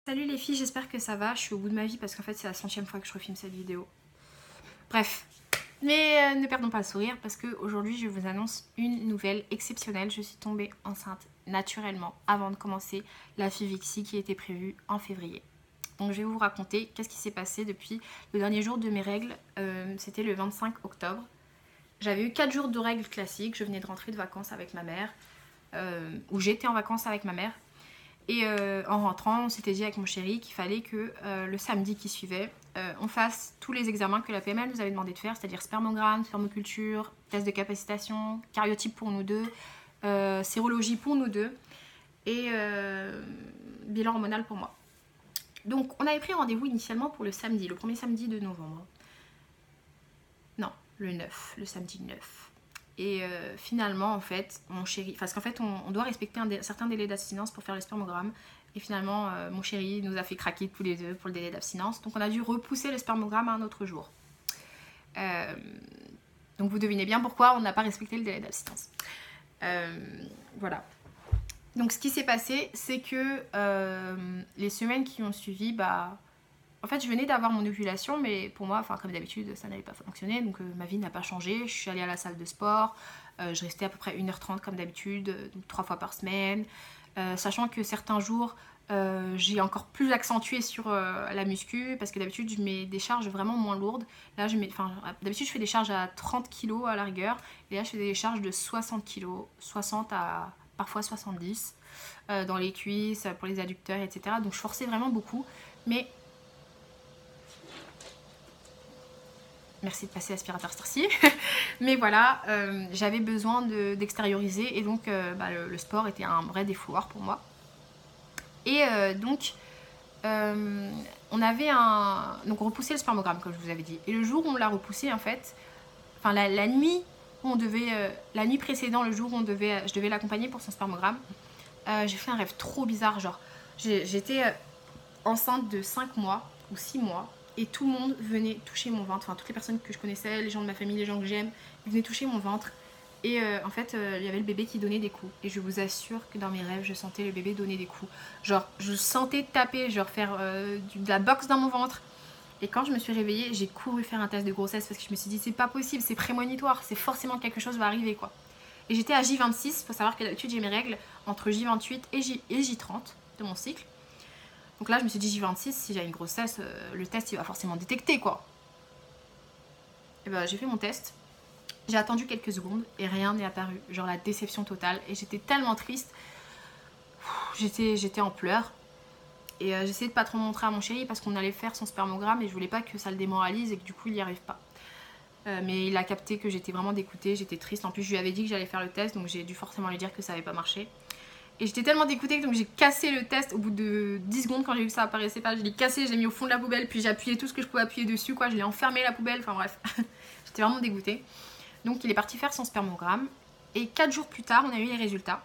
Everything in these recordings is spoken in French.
Salut les filles, j'espère que ça va. Je suis au bout de ma vie parce qu'en fait c'est la 100e fois que je refilme cette vidéo. Bref, mais ne perdons pas le sourire parce qu'aujourd'hui je vous annonce une nouvelle exceptionnelle. Je suis tombée enceinte naturellement avant de commencer la FIVIXI qui était prévue en février. Donc je vais vous raconter qu'est-ce qui s'est passé depuis le dernier jour de mes règles. C'était le 25 octobre. J'avais eu 4 jours de règles classiques. Je venais de rentrer de vacances avec ma mère. Où j'étais en vacances avec ma mère. Et en rentrant, on s'était dit avec mon chéri qu'il fallait que le samedi qui suivait, on fasse tous les examens que la PML nous avait demandé de faire, c'est-à-dire spermogramme, spermoculture, test de capacitation, cariotype pour nous deux, sérologie pour nous deux et bilan hormonal pour moi. Donc on avait pris rendez-vous initialement pour le samedi, le premier samedi de novembre. Non, le 9, le samedi 9. Et finalement, en fait, mon chéri... Parce qu'en fait, on doit respecter un certain délai d'abstinence pour faire le spermogramme. Et finalement, mon chéri nous a fait craquer tous les deux pour le délai d'abstinence. Donc on a dû repousser le spermogramme à un autre jour. Donc vous devinez bien pourquoi on n'a pas respecté le délai d'abstinence. Voilà. Donc ce qui s'est passé, c'est que les semaines qui ont suivi, en fait, je venais d'avoir mon ovulation, mais pour moi, comme d'habitude, ça n'avait pas fonctionné. Donc, ma vie n'a pas changé. Je suis allée à la salle de sport. Je restais à peu près 1h30 comme d'habitude, donc 3 fois par semaine. Sachant que certains jours, j'ai encore plus accentué sur la muscu, parce que d'habitude, je mets des charges vraiment moins lourdes. Là, d'habitude, je fais des charges à 30 kg à la rigueur. Et là, je fais des charges de 60 kg, 60 à parfois 70 dans les cuisses, pour les adducteurs, etc. Donc, je forçais vraiment beaucoup. Mais merci de passer l'aspirateur cette-ci. Mais voilà, j'avais besoin d'extérioriser et donc le sport était un vrai défouloir pour moi. Et donc, on avait donc repoussé le spermogramme, comme je vous avais dit. Et le jour où on l'a repoussé, en fait, la nuit où on devait, la nuit précédente, le jour où je devais l'accompagner pour son spermogramme, j'ai fait un rêve trop bizarre. Genre, j'étais enceinte de 5 mois ou 6 mois. Et tout le monde venait toucher mon ventre, enfin toutes les personnes que je connaissais, les gens de ma famille, les gens que j'aime, ils venaient toucher mon ventre. Et en fait, il y avait le bébé qui donnait des coups. Et je vous assure que dans mes rêves, je sentais le bébé donner des coups. Genre, je sentais taper, genre faire de la boxe dans mon ventre. Et quand je me suis réveillée, j'ai couru faire un test de grossesse parce que je me suis dit, c'est pas possible, c'est prémonitoire, c'est forcément quelque chose va arriver, quoi. Et j'étais à J26, faut savoir que d'habitude j'ai mes règles entre J28 et J30 de mon cycle. Donc là, je me suis dit J26, si j'ai une grossesse, le test il va forcément détecter, quoi. Et j'ai fait mon test. J'ai attendu quelques secondes et rien n'est apparu. Genre la déception totale. Et j'étais tellement triste. J'étais en pleurs. Et j'essayais de pas trop montrer à mon chéri parce qu'on allait faire son spermogramme et je voulais pas que ça le démoralise et que du coup il n'y arrive pas. Mais il a capté que j'étais vraiment dégoûtée, j'étais triste. En plus, je lui avais dit que j'allais faire le test, donc j'ai dû forcément lui dire que ça n'avait pas marché. Et j'étais tellement dégoûtée que donc j'ai cassé le test au bout de 10 secondes quand j'ai vu que ça apparaissait pas. Je l'ai cassé, je l'ai mis au fond de la poubelle, puis j'ai appuyé tout ce que je pouvais appuyer dessus, quoi. Je l'ai enfermé la poubelle, enfin bref. J'étais vraiment dégoûtée. Donc il est parti faire son spermogramme. Et 4 jours plus tard, on a eu les résultats.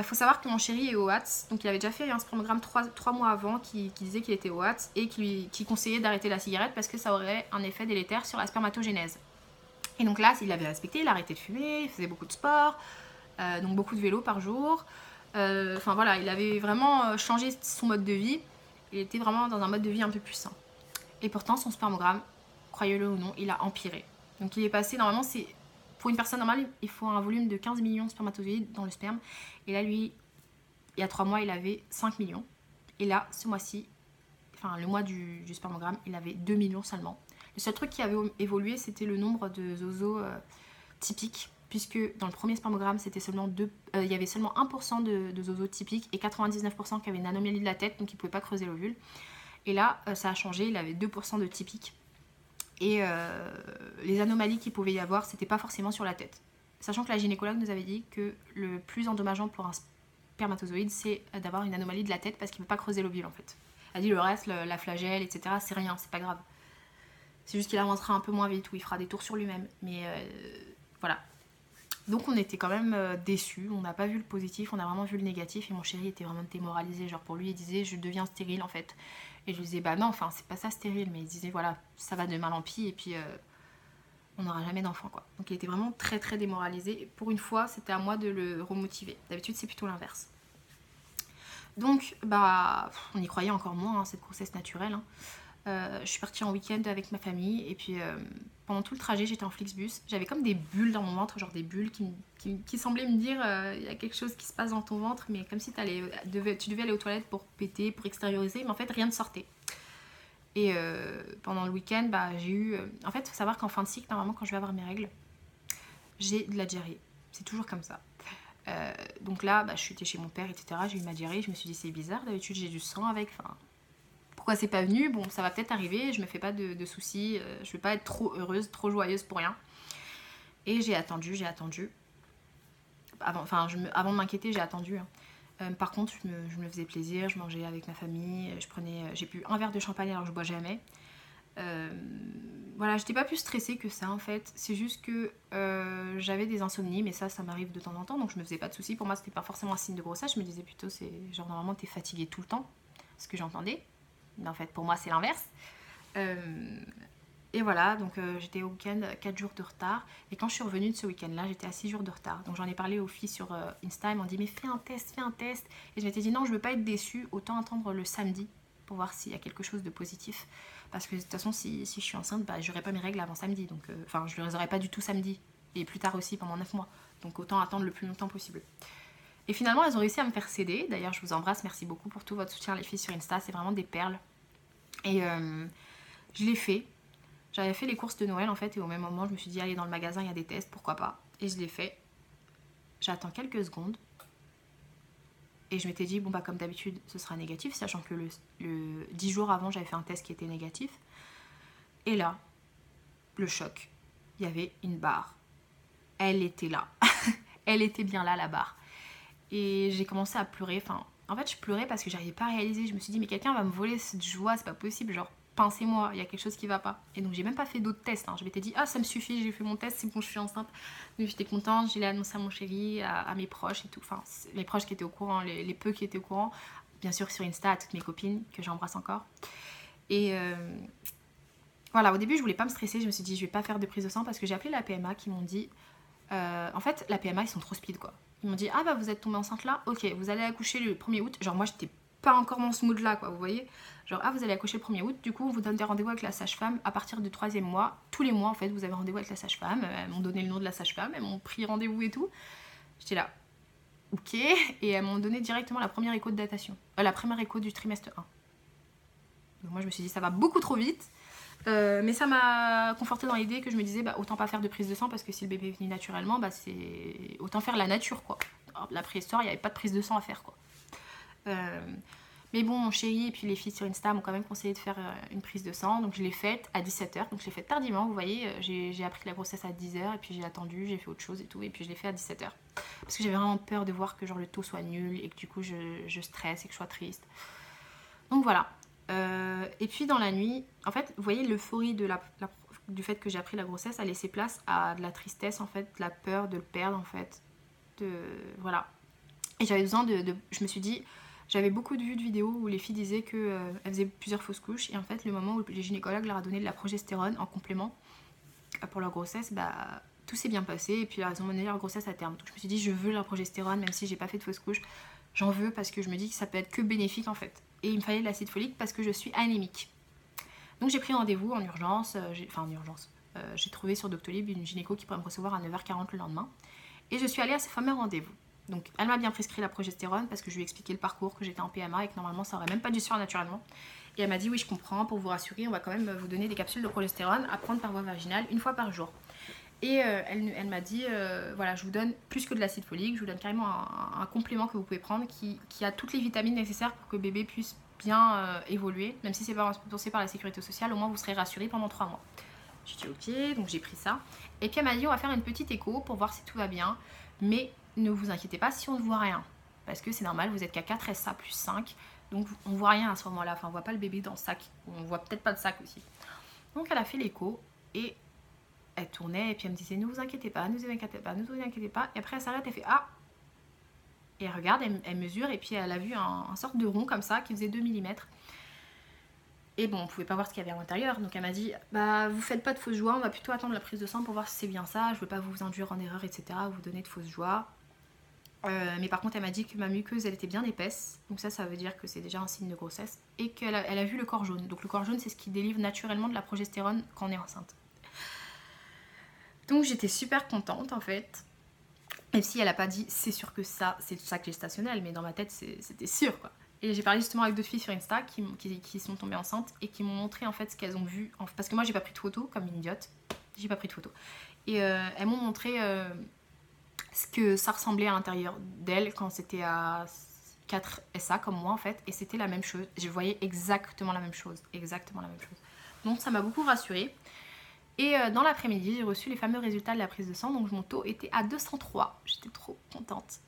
Faut savoir que mon chéri est au HATS, donc il avait déjà fait un spermogramme 3 mois avant qui disait qu'il était au HATS et qui conseillait d'arrêter la cigarette parce que ça aurait un effet délétère sur la spermatogénèse. Et donc là, il avait respecté, il a arrêté de fumer, il faisait beaucoup de sport, donc beaucoup de vélo par jour. Enfin voilà, il avait vraiment changé son mode de vie. Il était vraiment dans un mode de vie un peu plus sain. Et pourtant, son spermogramme, croyez-le ou non, il a empiré. Donc il est passé, normalement, pour une personne normale, il faut un volume de 15 millions de spermatozoïdes dans le sperme. Et là, lui, il y a 3 mois, il avait 5 millions. Et là, ce mois-ci, le mois du spermogramme, il avait 2 millions seulement. Le seul truc qui avait évolué, c'était le nombre de zozos typiques. Puisque dans le premier spermogramme, il y avait seulement 1% de zozos typiques et 99% qui avaient une anomalie de la tête, donc ils ne pouvaient pas creuser l'ovule. Et là, ça a changé, il avait 2% de typiques. Et les anomalies qu'il pouvait y avoir, c'était pas forcément sur la tête. Sachant que la gynécologue nous avait dit que le plus endommageant pour un spermatozoïde, c'est d'avoir une anomalie de la tête parce qu'il ne peut pas creuser l'ovule en fait. Elle a dit le reste, la flagelle, etc., c'est rien, c'est pas grave. C'est juste qu'il avancera un peu moins vite ou il fera des tours sur lui-même. Mais voilà. Donc on était quand même déçus, on n'a pas vu le positif, on a vraiment vu le négatif et mon chéri était vraiment démoralisé. Genre pour lui, il disait je deviens stérile en fait. Et je lui disais non, c'est pas ça stérile, mais il disait voilà, ça va de mal en pis et puis on n'aura jamais d'enfant quoi. Donc il était vraiment très très démoralisé. Et pour une fois, c'était à moi de le remotiver. D'habitude, c'est plutôt l'inverse. Donc bah on y croyait encore moins, hein, cette grossesse naturelle, hein. Je suis partie en week-end avec ma famille et puis pendant tout le trajet j'étais en Flixbus. J'avais comme des bulles dans mon ventre, genre des bulles qui semblaient me dire il y a quelque chose qui se passe dans ton ventre, mais comme si tu devais aller aux toilettes pour péter, pour extérioriser, mais en fait rien ne sortait. Et pendant le week-end, bah, j'ai eu... en fait, il faut savoir qu'en fin de cycle, normalement quand je vais avoir mes règles, j'ai de la diarrhée. C'est toujours comme ça. Donc là, bah, je suis chez mon père, etc. J'ai eu ma diarrhée, je me suis dit c'est bizarre, d'habitude j'ai du sang avec... Enfin, pourquoi c'est pas venu? Bon, ça va peut-être arriver, je me fais pas de soucis, je vais pas être trop heureuse, trop joyeuse pour rien. Et j'ai attendu. Avant de m'inquiéter, j'ai attendu, hein. Par contre, je me faisais plaisir, je mangeais avec ma famille, j'ai bu un verre de champagne alors que je bois jamais. Voilà, j'étais pas plus stressée que ça en fait. C'est juste que j'avais des insomnies, mais ça m'arrive de temps en temps, donc je me faisais pas de soucis. Pour moi, c'était pas forcément un signe de grossesse. Je me disais plutôt, c'est genre normalement t'es fatiguée tout le temps, ce que j'entendais. Mais en fait, pour moi, c'est l'inverse. Et voilà, donc j'étais au week-end 4 jours de retard. Et quand je suis revenue de ce week-end-là, j'étais à 6 jours de retard. Donc j'en ai parlé aux filles sur Insta, elles m'ont dit mais fais un test, fais un test. Et je m'étais dit non, je veux pas être déçue, autant attendre le samedi pour voir s'il y a quelque chose de positif. Parce que de toute façon, si je suis enceinte, bah, j'aurai pas mes règles avant samedi. Donc, enfin, je les aurai pas du tout samedi. Et plus tard aussi, pendant 9 mois. Donc autant attendre le plus longtemps possible. Et finalement, elles ont réussi à me faire céder. D'ailleurs, je vous embrasse, merci beaucoup pour tout votre soutien les filles sur Insta, c'est vraiment des perles. Et je l'ai fait. J'avais fait les courses de Noël en fait, et au même moment, je me suis dit, allez, dans le magasin, il y a des tests, pourquoi pas. Et je l'ai fait. J'attends quelques secondes. Et je m'étais dit, bon bah comme d'habitude, ce sera négatif, sachant que le 10 jours avant, j'avais fait un test qui était négatif. Et là, le choc, il y avait une barre. Elle était là. Elle était bien là, la barre. Et j'ai commencé à pleurer. Enfin, en fait, je pleurais parce que j'arrivais pas à réaliser. Je me suis dit, mais quelqu'un va me voler cette joie, c'est pas possible. Genre, pincez-moi, il y a quelque chose qui va pas. Et donc, j'ai même pas fait d'autres tests, hein. Je m'étais dit, ah, ça me suffit, j'ai fait mon test, c'est bon, je suis enceinte. Donc, j'étais contente, je l'ai annoncé à mon chéri, à mes proches et tout. Enfin, les proches qui étaient au courant, les peu qui étaient au courant. Bien sûr, sur Insta, à toutes mes copines, que j'embrasse encore. Et voilà, au début, je voulais pas me stresser. Je me suis dit, je vais pas faire de prise de sang parce que j'ai appelé la PMA qui m'ont dit, en fait, la PMA, ils sont trop speed, quoi. Ils m'ont dit, ah bah vous êtes tombée enceinte là, ok, vous allez accoucher le 1er août. Genre moi j'étais pas encore dans ce mood là, quoi, vous voyez. Genre, ah vous allez accoucher le 1er août, du coup on vous donne des rendez-vous avec la sage-femme à partir du 3e mois. Tous les mois en fait vous avez rendez-vous avec la sage-femme. Elles m'ont donné le nom de la sage-femme, elles m'ont pris rendez-vous et tout. J'étais là, ok, et elles m'ont donné directement la première écho de datation. La première écho du trimestre 1. Donc moi je me suis dit ça va beaucoup trop vite. Mais ça m'a conforté dans l'idée que je me disais bah, autant pas faire de prise de sang parce que si le bébé est venu naturellement, bah, c'est autant faire la nature quoi. Alors, la préhistoire, il n'y avait pas de prise de sang à faire quoi. Mais bon, mon chéri et puis les filles sur Insta m'ont quand même conseillé de faire une prise de sang, donc je l'ai faite à 17h, donc je l'ai faite tardivement, vous voyez, j'ai appris la grossesse à 10h et puis j'ai attendu, j'ai fait autre chose et tout, et puis je l'ai fait à 17h. Parce que j'avais vraiment peur de voir que genre le taux soit nul et que du coup je stresse et que je sois triste. Donc voilà. Et puis dans la nuit, en fait, vous voyez, l'euphorie du fait que j'ai appris la grossesse a laissé place à de la tristesse, en fait, de la peur de le perdre, en fait. Voilà. Et j'avais besoin je me suis dit, j'avais beaucoup de vues de vidéos où les filles disaient qu'elles faisaient plusieurs fausses couches. Et en fait, le moment où les gynécologues leur a donné de la progestérone en complément pour leur grossesse, bah, tout s'est bien passé. Et puis elles ont mené leur grossesse à terme. Donc je me suis dit, je veux la progestérone, même si j'ai pas fait de fausse couche. J'en veux parce que je me dis que ça peut être que bénéfique en fait. Et il me fallait de l'acide folique parce que je suis anémique. Donc j'ai pris rendez-vous en urgence, j'ai trouvé sur Doctolib une gynéco qui pourrait me recevoir à 9h40 le lendemain. Et je suis allée à ce fameux rendez-vous. Donc elle m'a bien prescrit la progestérone parce que je lui ai expliqué le parcours, que j'étais en PMA et que normalement ça aurait même pas dû se faire naturellement. Et elle m'a dit oui je comprends, pour vous rassurer on va quand même vous donner des capsules de progestérone à prendre par voie vaginale une fois par jour. Et elle m'a dit, voilà, je vous donne plus que de l'acide folique, je vous donne carrément un complément que vous pouvez prendre qui a toutes les vitamines nécessaires pour que le bébé puisse bien évoluer. Même si c'est pas sponsorisé par la sécurité sociale, au moins vous serez rassurés pendant 3 mois. J'ai dit ok, donc j'ai pris ça. Et puis elle m'a dit, on va faire une petite écho pour voir si tout va bien. Mais ne vous inquiétez pas si on ne voit rien. Parce que c'est normal, vous êtes qu'à 4 SA plus 5. Donc on ne voit rien à ce moment-là. Enfin, on ne voit pas le bébé dans le sac. On ne voit peut-être pas de sac aussi. Donc elle a fait l'écho et elle tournait et puis elle me disait ne vous inquiétez pas, ne vous inquiétez pas, ne vous inquiétez pas. Et après elle s'arrête, elle fait ah. Et elle regarde, elle mesure et puis elle a vu un sorte de rond comme ça qui faisait 2 mm. Et bon, on pouvait pas voir ce qu'il y avait à l'intérieur. Donc elle m'a dit bah vous faites pas de fausse joie, on va plutôt attendre la prise de sang pour voir si c'est bien ça. Je veux pas vous induire en erreur, etc. Vous donner de fausses joies. Mais par contre, elle m'a dit que ma muqueuse, elle était bien épaisse. Donc ça veut dire que c'est déjà un signe de grossesse. Et qu'elle a vu le corps jaune. Donc le corps jaune, c'est ce qui délivre naturellement de la progestérone quand on est enceinte. Donc j'étais super contente en fait. Même si elle a pas dit, c'est sûr que ça, c'est le sac gestationnel. Mais dans ma tête, c'était sûr quoi. Et j'ai parlé justement avec d'autres filles sur Insta qui sont tombées enceintes et qui m'ont montré en fait ce qu'elles ont vu. Parce que moi, j'ai pas pris de photos comme une idiote. J'ai pas pris de photos. Et elles m'ont montré ce que ça ressemblait à l'intérieur d'elle quand c'était à 4 SA comme moi en fait, et c'était la même chose. Je voyais exactement la même chose, Donc ça m'a beaucoup rassurée. Et dans l'après-midi, j'ai reçu les fameux résultats de la prise de sang, donc mon taux était à 203. J'étais trop contente.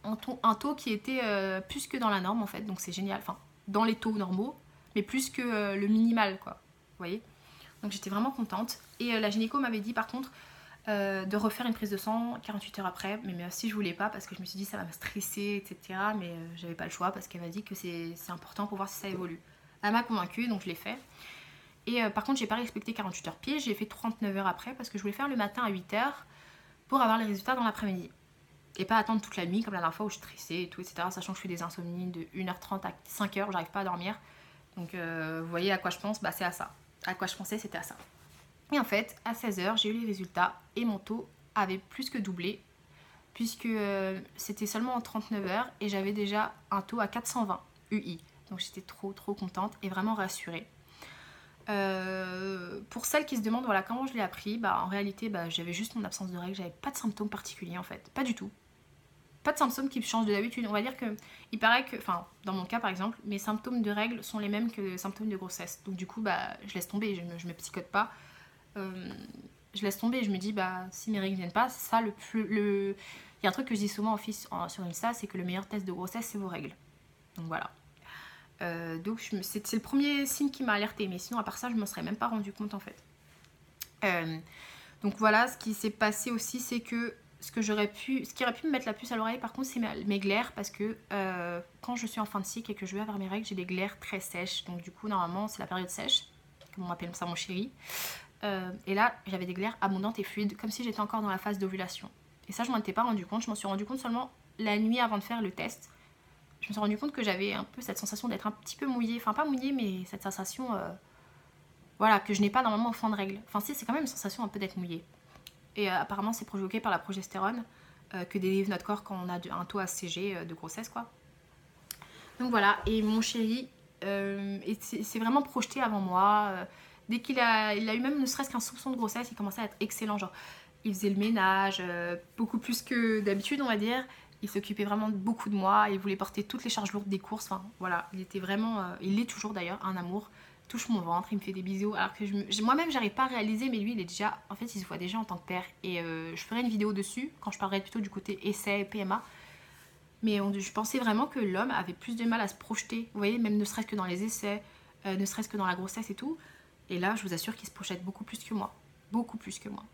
Un taux qui était plus que dans la norme en fait, donc c'est génial. Enfin, dans les taux normaux, mais plus que le minimal quoi. Vous voyez? Donc j'étais vraiment contente. Et la gynéco m'avait dit par contre de refaire une prise de sang 48 heures après, mais si je voulais pas parce que je me suis dit ça va me stresser, etc. Mais j'avais pas le choix parce qu'elle m'a dit que c'est important pour voir si ça évolue. Elle m'a convaincue, donc je l'ai fait. Et par contre, j'ai pas respecté 48 heures pied, j'ai fait 39 heures après parce que je voulais faire le matin à 8 heures pour avoir les résultats dans l'après-midi. Et pas attendre toute la nuit comme la dernière fois où je stressais et tout, etc. Sachant que je fais des insomnies de 1h30 à 5h, j'arrive pas à dormir. Donc vous voyez à quoi je pense, bah c'est à ça. À quoi je pensais, c'était à ça. Et en fait, à 16h, j'ai eu les résultats et mon taux avait plus que doublé puisque c'était seulement en 39 heures et j'avais déjà un taux à 420 UI. Donc j'étais trop contente et vraiment rassurée. Pour celles qui se demandent voilà, comment je l'ai appris, bah, en réalité j'avais juste mon absence de règles, j'avais pas de symptômes particuliers en fait, pas du tout. Pas de symptômes qui changent de d'habitude. On va dire que, il paraît que, enfin, dans mon cas par exemple, mes symptômes de règles sont les mêmes que les symptômes de grossesse. Donc du coup, je laisse tomber, je me psychote pas. Je laisse tomber et je me dis si mes règles viennent pas, c'est ça il y a un truc que je dis souvent sur Insta, c'est que le meilleur test de grossesse c'est vos règles. Donc voilà. Donc c'est le premier signe qui m'a alertée, mais sinon à part ça je m'en serais même pas rendu compte en fait. Donc voilà, ce qui s'est passé aussi, c'est que ce qui aurait pu me mettre la puce à l'oreille par contre c'est mes glaires, parce que quand je suis en fin de cycle et que je vais avoir mes règles, j'ai des glaires très sèches. Donc du coup normalement c'est la période sèche, comme on appelle ça mon chéri. Et là j'avais des glaires abondantes et fluides, comme si j'étais encore dans la phase d'ovulation. Et ça je m'en étais pas rendu compte, je m'en suis rendu compte seulement la nuit avant de faire le test. Je me suis rendu compte que j'avais un peu cette sensation d'être un petit peu mouillée, enfin pas mouillée mais cette sensation voilà, que je n'ai pas normalement en fin de règle. Enfin si, c'est quand même une sensation un peu d'être mouillée. Et apparemment c'est provoqué par la progestérone que délivre notre corps quand on a un taux ACG de grossesse quoi. Donc voilà, et mon chéri s'est vraiment projeté avant moi. Dès qu'il a eu même ne serait-ce qu'un soupçon de grossesse, il commençait à être excellent. Genre, il faisait le ménage, beaucoup plus que d'habitude, on va dire. Il s'occupait vraiment beaucoup de moi. Il voulait porter toutes les charges lourdes des courses. Enfin, voilà, il était vraiment... il l'est toujours d'ailleurs, un amour. Il touche mon ventre, il me fait des bisous. Alors que moi-même, j'arrive pas à réaliser, mais lui, il est déjà... En fait, il se voit déjà en tant que père. Et je ferai une vidéo dessus, quand je parlerai plutôt du côté essai, PMA. Mais je pensais vraiment que l'homme avait plus de mal à se projeter. Vous voyez, même ne serait-ce que dans les essais, ne serait-ce que dans la grossesse et tout. Et là, je vous assure qu'il se projette beaucoup plus que moi. Beaucoup plus que moi.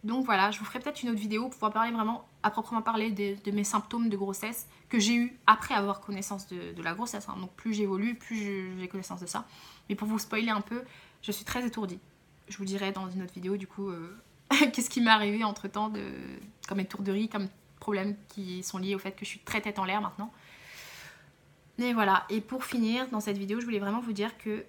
Donc voilà, je vous ferai peut-être une autre vidéo pour pouvoir parler vraiment, à proprement parler de mes symptômes de grossesse que j'ai eu après avoir connaissance de la grossesse. Donc plus j'évolue, plus j'ai connaissance de ça. Mais pour vous spoiler un peu, je suis très étourdie. Je vous dirai dans une autre vidéo du coup qu'est-ce qui m'est arrivé entre temps comme étourderie, comme problèmes qui sont liés au fait que je suis très tête en l'air maintenant. Et voilà, et pour finir dans cette vidéo, je voulais vraiment vous dire que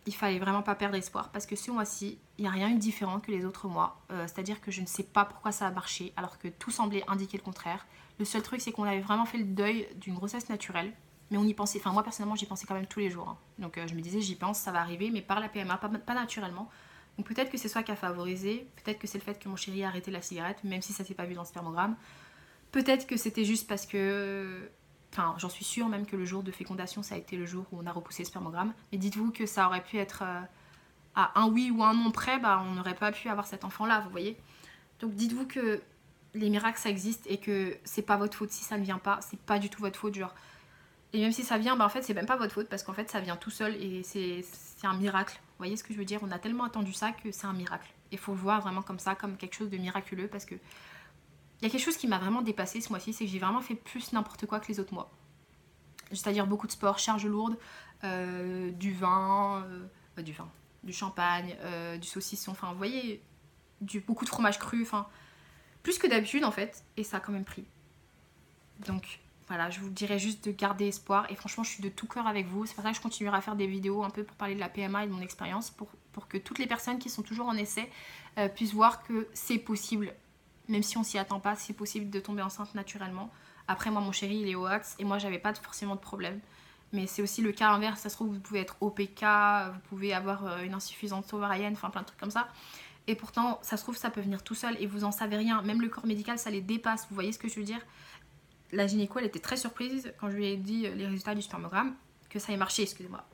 il fallait vraiment pas perdre espoir, parce que ce mois-ci, il n'y a rien eu de différent que les autres mois. C'est-à-dire que je ne sais pas pourquoi ça a marché, alors que tout semblait indiquer le contraire. Le seul truc, c'est qu'on avait vraiment fait le deuil d'une grossesse naturelle, mais on y pensait, enfin moi personnellement, j'y pensais quand même tous les jours. Donc je me disais, j'y pense, ça va arriver, mais par la PMA, pas naturellement. Donc peut-être que c'est ça qui a favorisé, peut-être que c'est le fait que mon chéri a arrêté la cigarette, même si ça s'est pas vu dans le spermogramme. Peut-être que c'était juste parce que... Enfin, j'en suis sûre même que le jour de fécondation, ça a été le jour où on a repoussé le spermogramme. Mais dites-vous que ça aurait pu être à un oui ou un non près, on n'aurait pas pu avoir cet enfant-là, vous voyez. Donc dites-vous que les miracles, ça existe et que c'est pas votre faute si ça ne vient pas. C'est pas du tout votre faute, genre. Et même si ça vient, en fait, c'est même pas votre faute parce qu'en fait, ça vient tout seul et c'est un miracle. Vous voyez ce que je veux dire? On a tellement attendu ça que c'est un miracle. Il faut le voir vraiment comme ça, comme quelque chose de miraculeux, parce que il y a quelque chose qui m'a vraiment dépassée ce mois-ci, c'est que j'ai vraiment fait plus n'importe quoi que les autres mois. C'est-à-dire beaucoup de sport, charge lourde, du vin, du champagne, du saucisson, enfin vous voyez, beaucoup de fromage cru, enfin plus que d'habitude en fait, et ça a quand même pris. Donc voilà, je vous dirais juste de garder espoir. Et franchement, je suis de tout cœur avec vous. C'est pour ça que je continuerai à faire des vidéos un peu pour parler de la PMA et de mon expérience. Pour que toutes les personnes qui sont toujours en essai puissent voir que c'est possible. Même si on s'y attend pas, c'est possible de tomber enceinte naturellement. Après, moi, mon chéri, il est au Axe. Et moi, j'avais pas forcément de problème. Mais c'est aussi le cas inverse. Ça se trouve, vous pouvez être OPK, vous pouvez avoir une insuffisance ovarienne, enfin plein de trucs comme ça. Et pourtant, ça se trouve, ça peut venir tout seul et vous en savez rien. Même le corps médical, ça les dépasse. Vous voyez ce que je veux dire? La gynéco, elle était très surprise quand je lui ai dit les résultats du spermogramme, que ça ait marché, excusez-moi.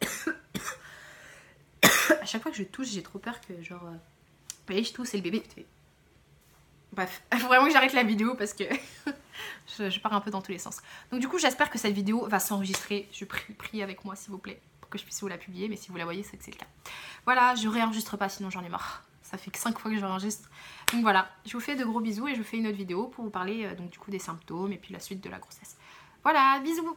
À chaque fois que je tousse, j'ai trop peur que genre... vous voyez, je tousse et le bébé... Bref, il faut vraiment que j'arrête la vidéo parce que je pars un peu dans tous les sens. Donc du coup, j'espère que cette vidéo va s'enregistrer. Je prie avec moi, s'il vous plaît, pour que je puisse vous la publier. Mais si vous la voyez, c'est que c'est le cas. Voilà, je réenregistre pas, sinon j'en ai marre. Ça fait que 5 fois que je réenregistre. Donc voilà, je vous fais de gros bisous et je vous fais une autre vidéo pour vous parler donc du coup des symptômes et puis la suite de la grossesse. Voilà, bisous!